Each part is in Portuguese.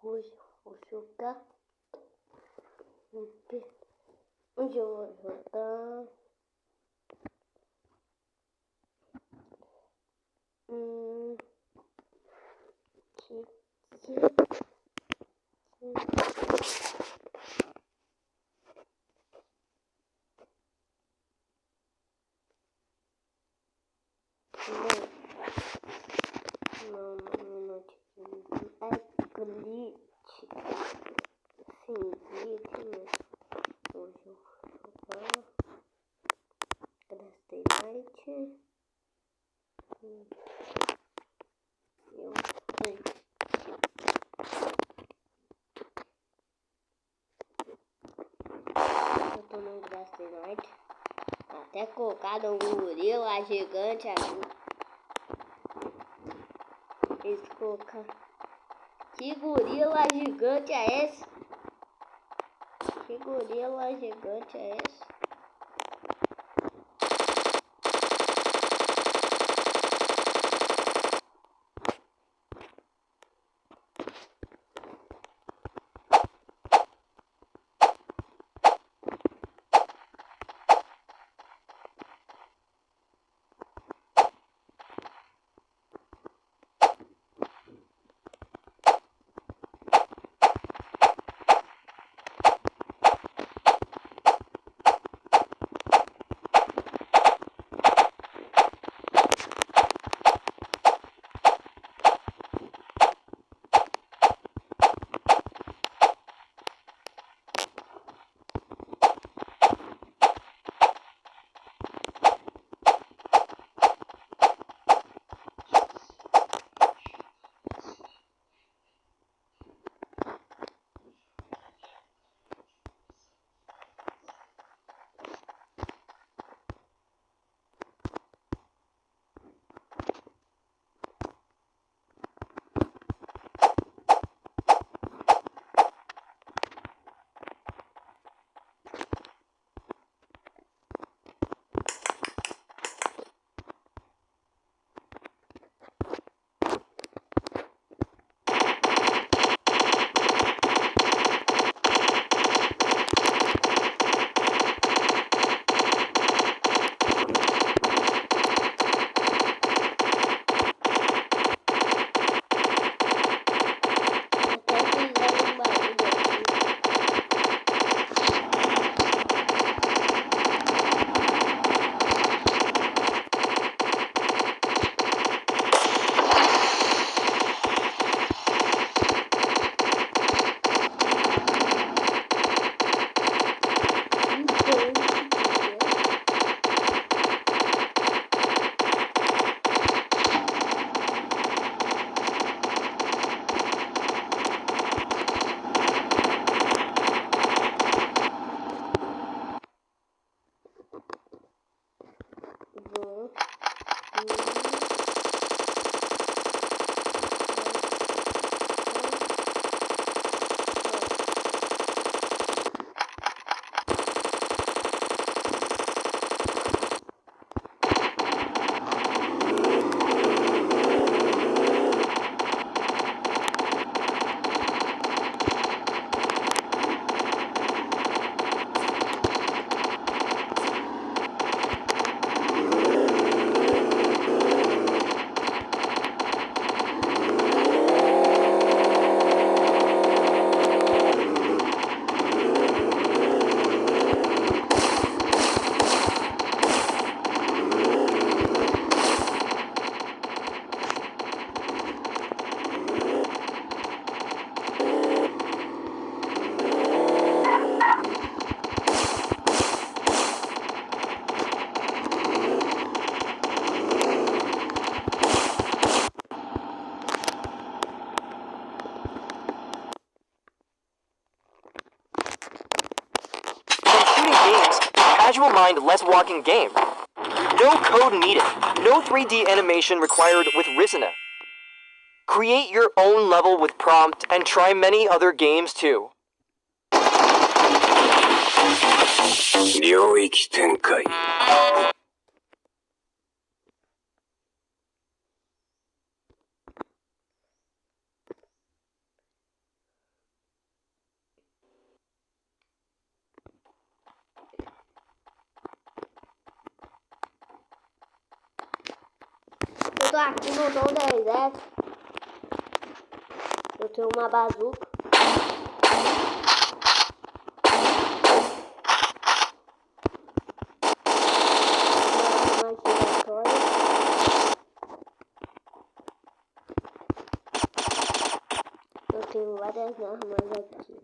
Hoje eu vou jogar. Onde eu vou jogar? Não, é glitch. Sim, glitch mesmo. Hoje eu vou jogar. Gastei light. Eu sei. Eu tô no Gastei light. Até colocado um gorila gigante ali. Eles colocaram. Que gorila gigante é esse? Que gorila gigante é esse? Casual mind, less walking game. No code needed. No 3D animation required with Risina. Create your own level with prompt and try many other games too. 領域展開 aqui no Dom 10X. Eu tenho uma bazuca. Eu tenho várias armas aqui.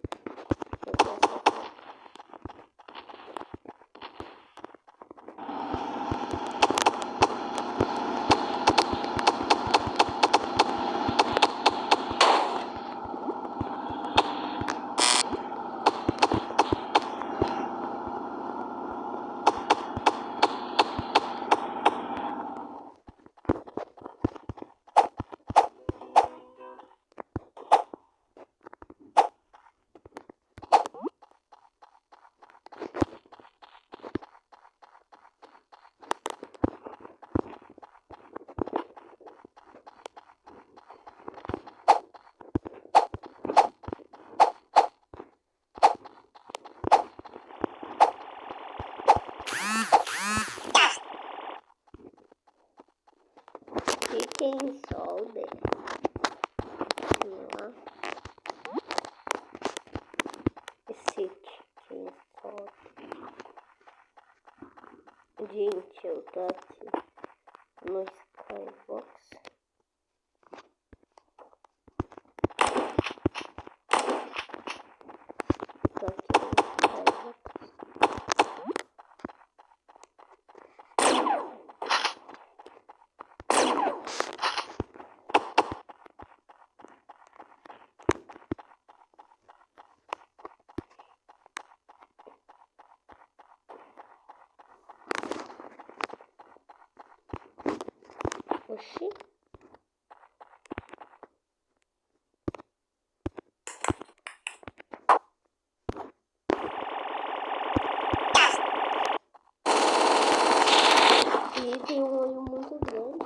Fiquem solder. Esse fiquem solder. Gente, eu tô aqui no Skybox. Tô aqui no Skybox. Oxi. E tem um olho muito grande.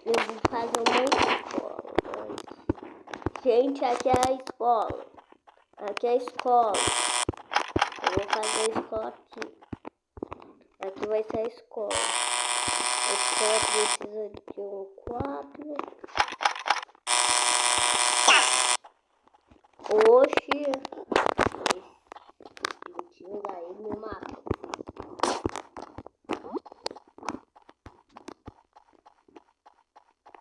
Eu vou fazer uma escola. Gente, aqui é a escola. Aqui é a escola. Eu vou fazer a escola aqui. Aqui vai ser a escola. A escola precisa de um quadro. Oxi. Esse pintinho daí me matou.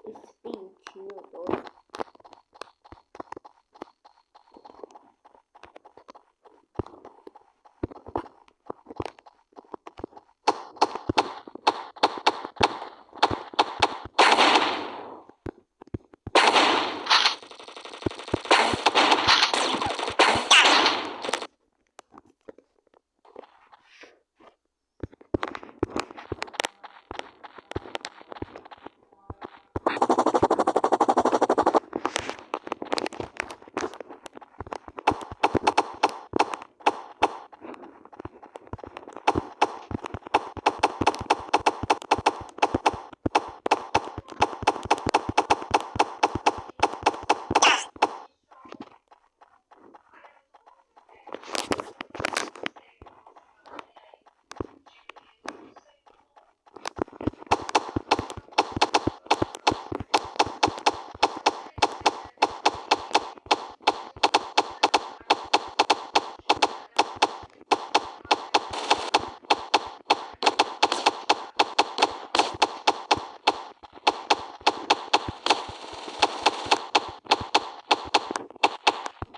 Esse pintinho doido.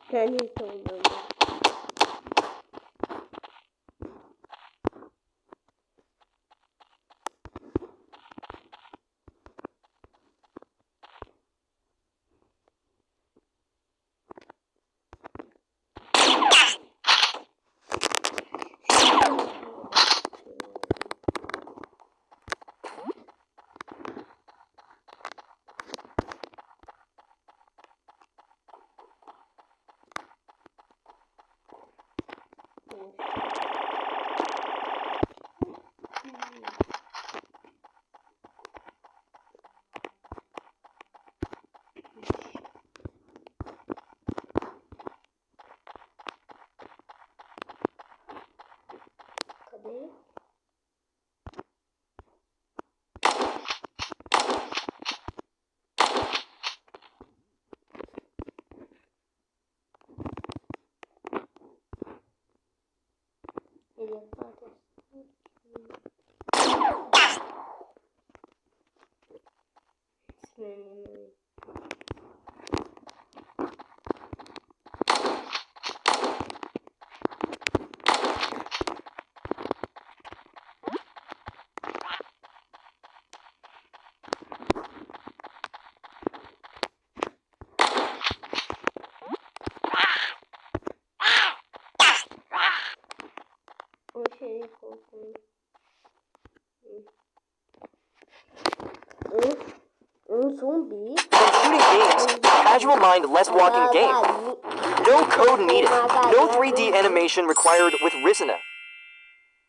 Então, meu Deus. Zumbi. From shooting games, casual mind less walking game. No code needed. No 3D animation required with Risina.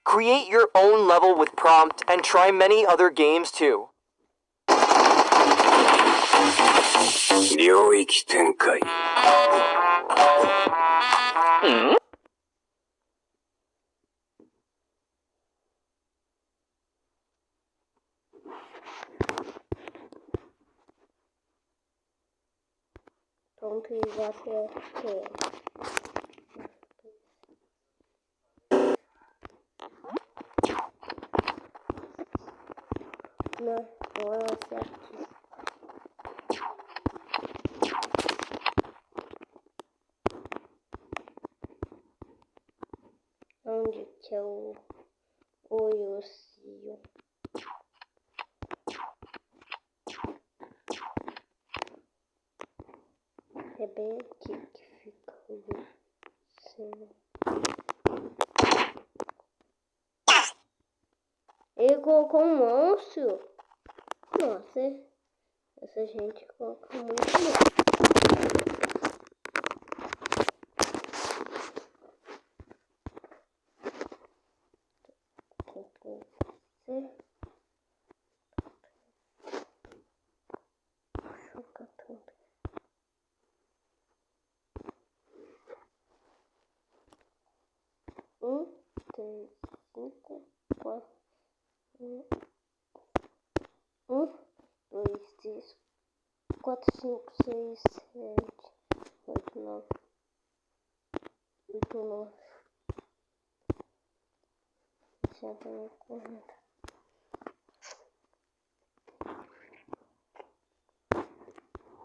Create your own level with prompt and try many other games too. 領域展開。Don't be what you're saying. No, não é certo. Onde que é o ursinho? É bem aqui que fica o ursinho. Ele colocou um monstro. Nossa, essa gente coloca muito monstro. Três, cinco, quatro, dois, três, quatro, cinco, seis, sete, oito, nove, oito, nove, sete, 40.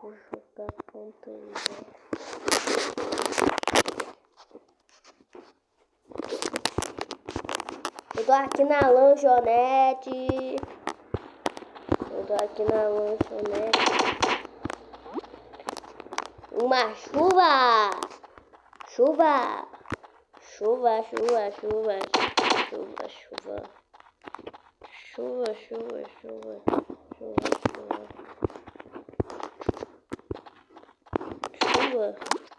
Vou jogar ponta aí, Eu tô aqui na lanchonete. Uma chuva. Chuva. Chuva, chuva, chuva. Chuva, chuva. Chuva, chuva, chuva. Chuva, chuva. Chuva,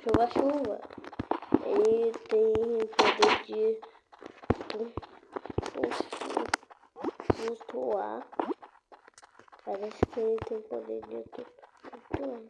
chuva, chuva. Ele tem poder de flutuar. Parece que ele tem poder de flutuar.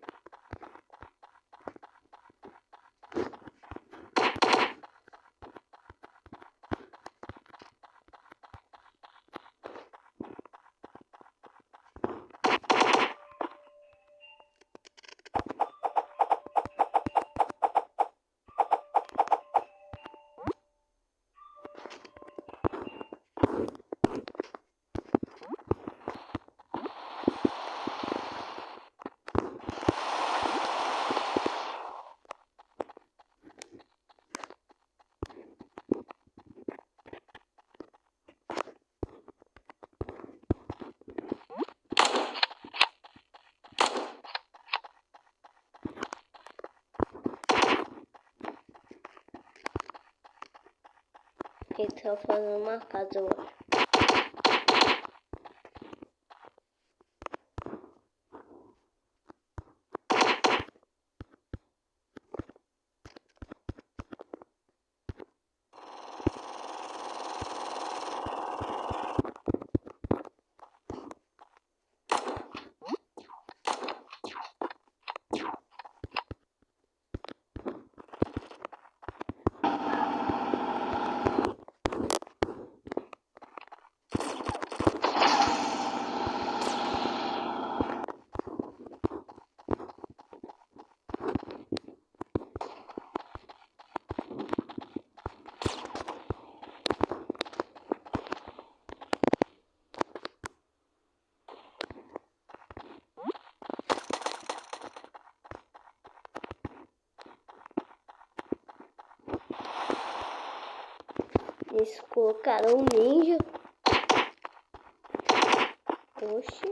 Ele tá fazendo uma casa, eu acho. Eles colocaram um ninja. Oxi.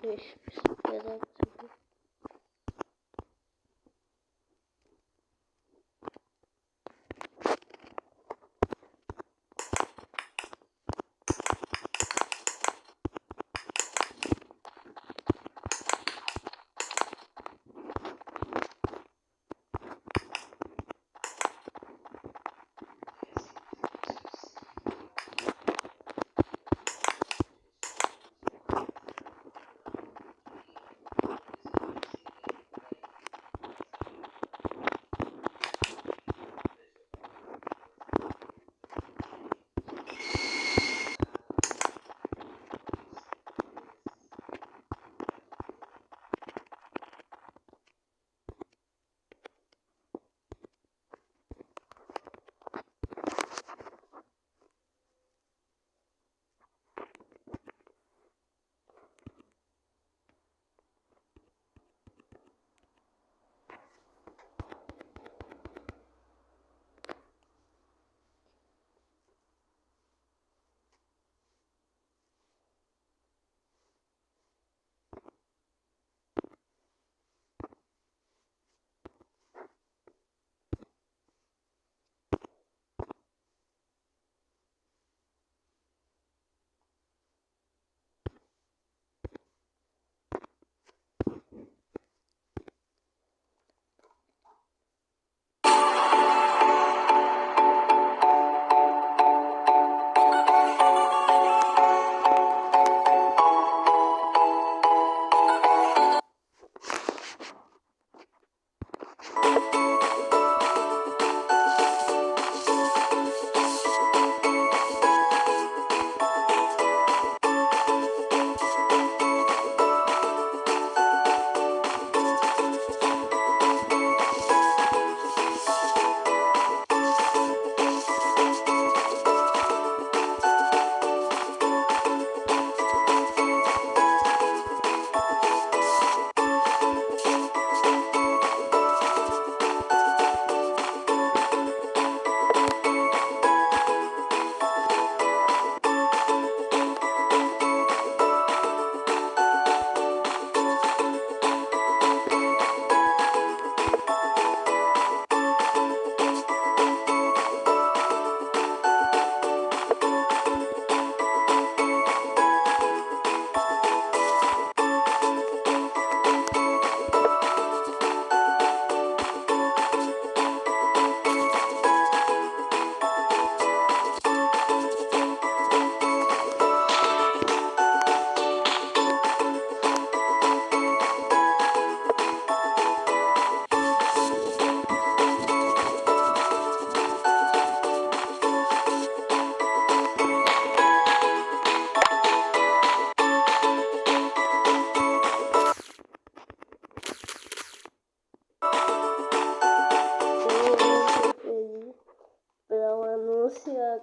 Deixa eu esperar aqui.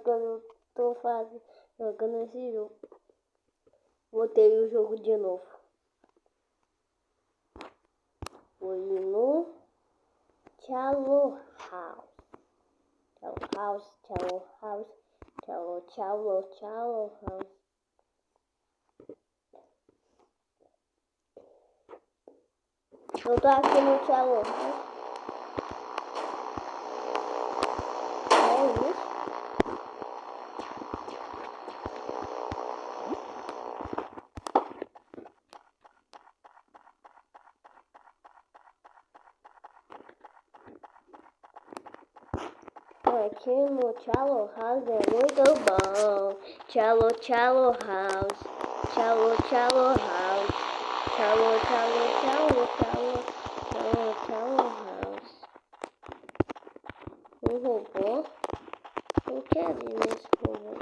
Quando eu tô jogando esse jogo. Botei o jogo de novo. Fui no Chalo House. Chalo House. Eu tô aqui no Chalo House. É isso. Aqui no Chalo House é muito bom. Chalo House. Chalo House. Chalo House. Um robô. Eu quero ir nesse robô.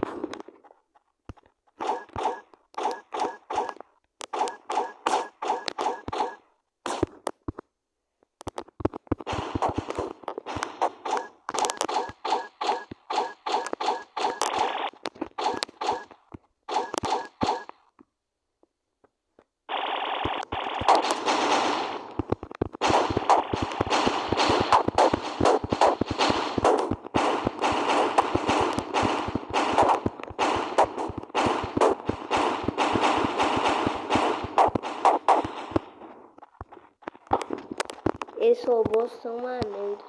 Esses robôs são maneiros.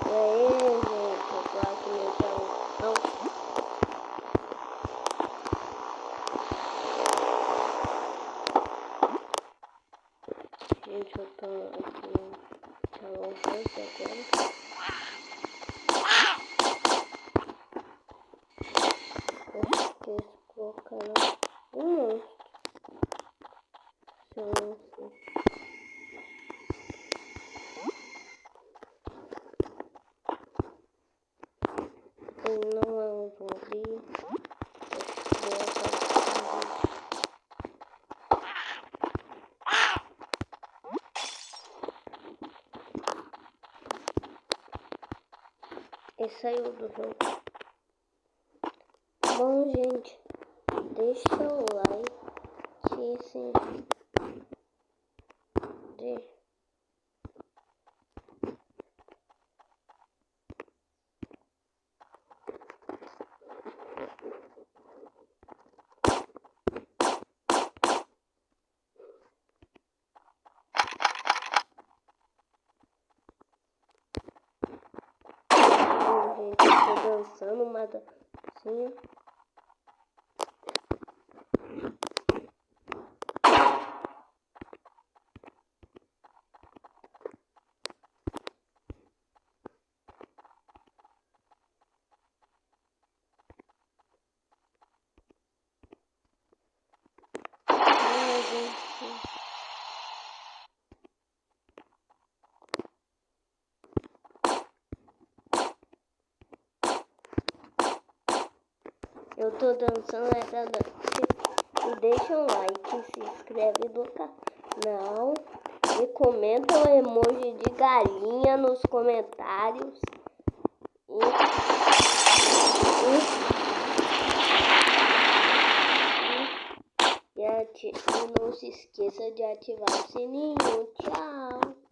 E aí, gente, eu tô aqui no chão. Gente, eu tô aqui no salão agora. Eu esqueci de colocar um monstro. Ele não é um zumbi. Ele saiu do jogo. Bom, gente, deixa o like, se gente, eu tô dançando uma dancinha. Ai, gente. Eu tô dançando essa dança. E deixa um like, se inscreve no canal e comenta o emoji de galinha nos comentários. E não se esqueça de ativar o sininho. Tchau!